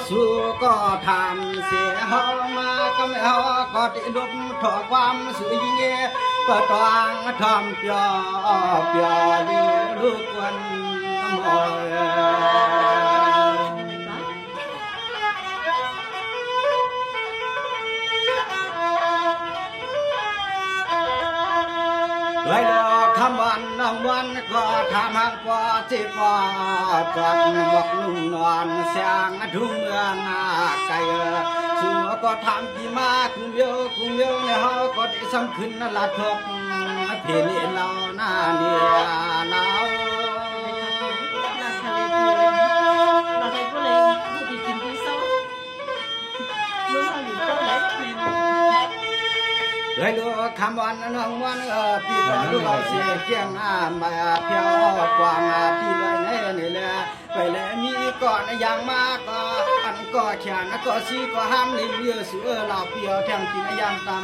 สู้ก็ทำเสียหอมาก็ไม่หอก็ติดลุกถอความสุยเย่เปิดตางทำเปียเปียลูกวันมอยเลยคำวันน้องวันก็ทำหักว่าจีบว่าจักบอกนุ่งนอนเสียงทุ่งเมืองไก่สู้ก็ทำกี่มาคุ้มเยอะในห้องก็ได้สำขึ้นนั่นละทบเพียนี่เราหน้าเนี่ยเราเลยลูกคำวันน้องวันพี่ก็ลูกเสียเกียงมาเพียวกวางพี่เลยนี่แหละไปแล้วมีก่อนอย่างมากก็อันก็แขนก็ซีก็ห้ามในเรือเสือเราเปียวแทงกินอย่างตาม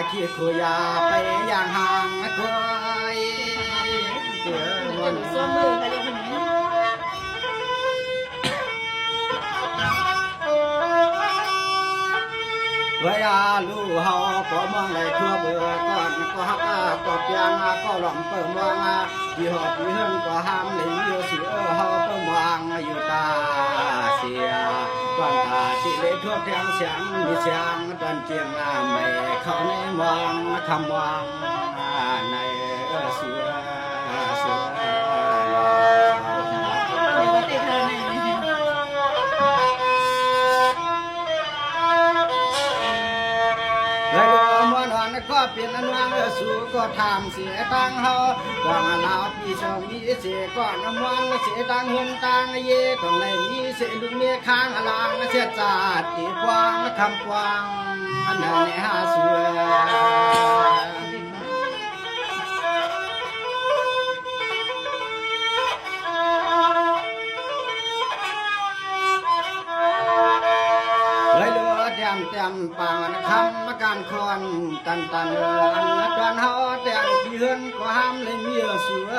เขียขยาไปอย่างห่างก็เกิดวันสมือกันอย่างนี้เวลาลูกเฮาก็มองไหลทั่วเบื่อก่อนก็ฮักก็เปียงก็หล่อมเปิ่มวางที่หอดที่เฮือนก็ห้ามในเรือเสือเฮาเปิ่มวางอยู่ตาเสียก่อนตาที่เล็กทั่วแทงเสียงมีเสียงตอนเจียงไม่เข้าในวางคำวางในเสือก็เปลี่ยนนวงสู่ก็ทำเสียตังเฮาก่อนลาวพี่ชมมีเสียก่อนนวงเสียตังเงินตังเย่ก่อนเลยมีเสียลุงเมียค้างลางเสียจัดตีกวางคำกวางอันนั้นในหาสวยเต็มปางคำการคอนตันอันดอนเฮาแต่ที่เฮือนก็ห้ามเลยมีเสือ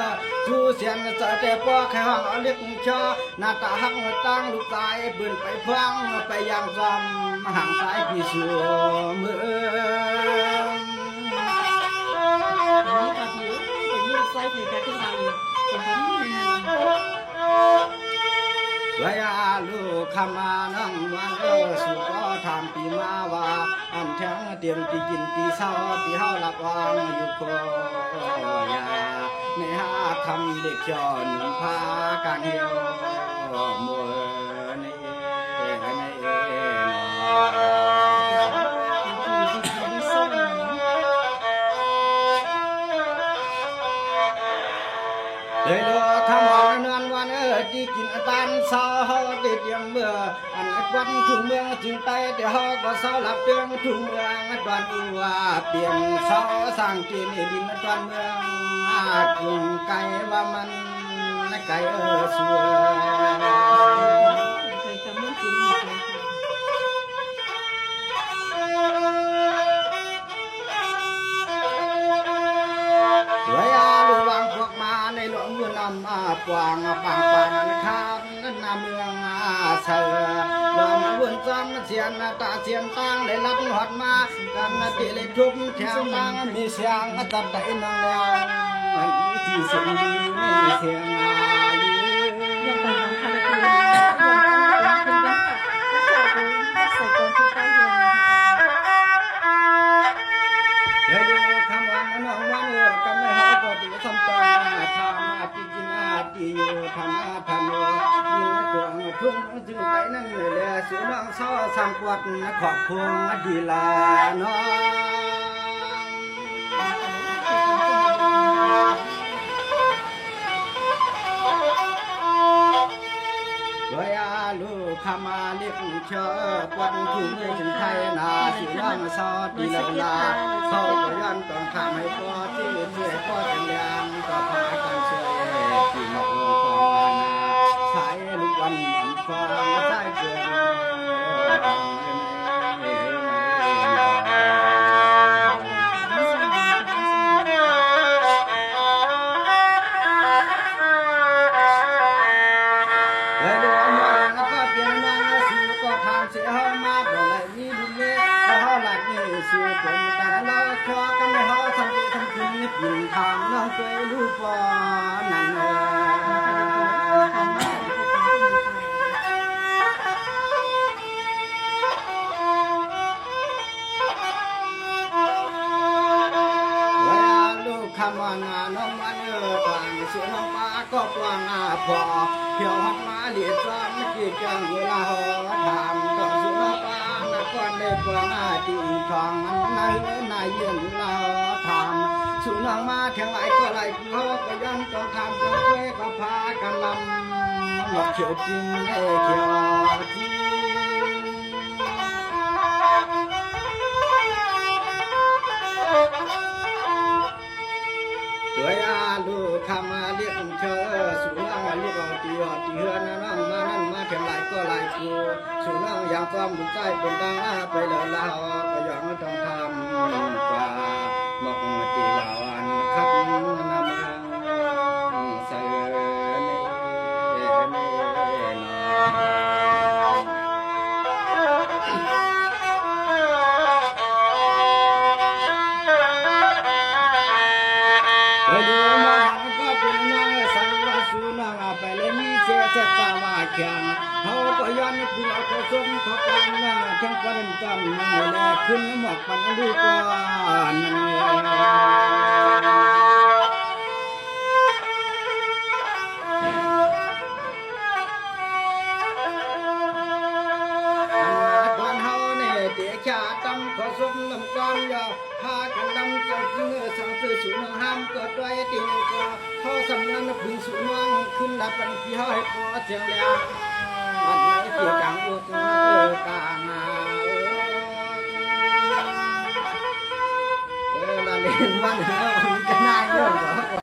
ชูเสียนจะแต่ปอแค่ห้องเล็กชอหน้าตาหักตั้งลูกตายปืนไปฟังไปยังซ้ำห่างสายพี่สัวมือนี่ก็ผิวเป็นมีไฟถือแค่ที่เราอยู่เป็นคนที่เวลาลูกคำมานั่งวันสุก็ทำปีมาว่าอันแทงเตรียมตีกินตีเศร้าตีเฮาหลับวางอยู่โคยาในหาคำเด็กจอนพากันเหี่ยวมัวในเลยดูคำว่าเนือนวันที่กินตันเศร้าเด็ดยังเมื่ออันวันทุ่งเมืองจึงไปเดี๋ยวก็เศร้าหลับเตืองทุ่งเมืองตอนอัวเปลี่ยนเศร้าสร้างกินดินตอนเมืองกลุ่มไก่ว่ามันไก่สวยลูวางพวกมาในหลวงอยู่นำปวางปางปานข้ามนั่นนาเมืองเสือลมวนจำเสียนตาเสียนตังได้รับหอดมากันตีเล็กทุบแถวตังมีเสียงตัดได้นองแล้วที่เสียงดีมีเสียงยังไปน้องคาราโอเกะยังไปใส่กองที่ใต้เย็นเลยดูคำว่าน้องวันกันไม่หอบก็ดีทำตาทำปีกินปีอยู่ทำพันยิงตัวทุ่งจึงไปนั่งเลยสุนัขซ้อสังกวดขอบพวงดีลาน้องลูกขมาเล็กเชอกวันทุ่งเมืองไทยนาสุนัขซ้อดีลาเขาก็ย้อนต้องทำให้พ่อที่เพื่อพ่อจังยังก็พากันเชยที่หมอกลงของนาใช้ลูกวันมันฟ้าได้เกินท เสียมาบ่ไหลมีบุญเล่บ่เฮาหลักนี่สู่ผมแต่เราขอกันให้เฮาทำดีทำคืนกินทางน้องเคยรู้ปอนั่นเอ้คำว่างาน้องมันกลางเสียน้องมาก็กวางพอเที่ยวหัดมาเลียดซ้อนไม่กี่จังเวลาหอถามต้องสุน้องปานักก้อนได้กวางตีทองนายเยือนเราถามสุน้องมาแข่งไหลก็ไหลเขาก็ยังต้องทำตัวเว้ก็พากันลำหลอกเขียวจริงเขียวจริงด้วยลูกคำเรียกเธอสุนังลูกตีหอดตีเฮือนนั่งมานั่งมาแข่งไหลก็ไหลกูสุนังอย่างความดูใจเป็นตาไปแล้วลาก็ยังต้องทำกว่าบอกตีว่าวันครับนำเสือเจ็บป่าว่าแข็งเขาก็ย้อนพี่เราก็สมเขากลางว่าแข่งกันจำนั่นแหละขึ้นหมอกปันดีกว่านั่นก่อนเฮาเนี่ยเดี๋ยวขาตำก็สมลำกองยาวพากันดำจะเงื่อสังสือสูงห้ามเกิดไว้ตีก็พอสำนักนับพึ่งสูงน้องขึ้นดับเป็นพี่ให้พอเจียงแล้วอันไหนเกี่ยวกับอุตสาหกรรมนั่นเองวันนี้ก็น่าเยอะ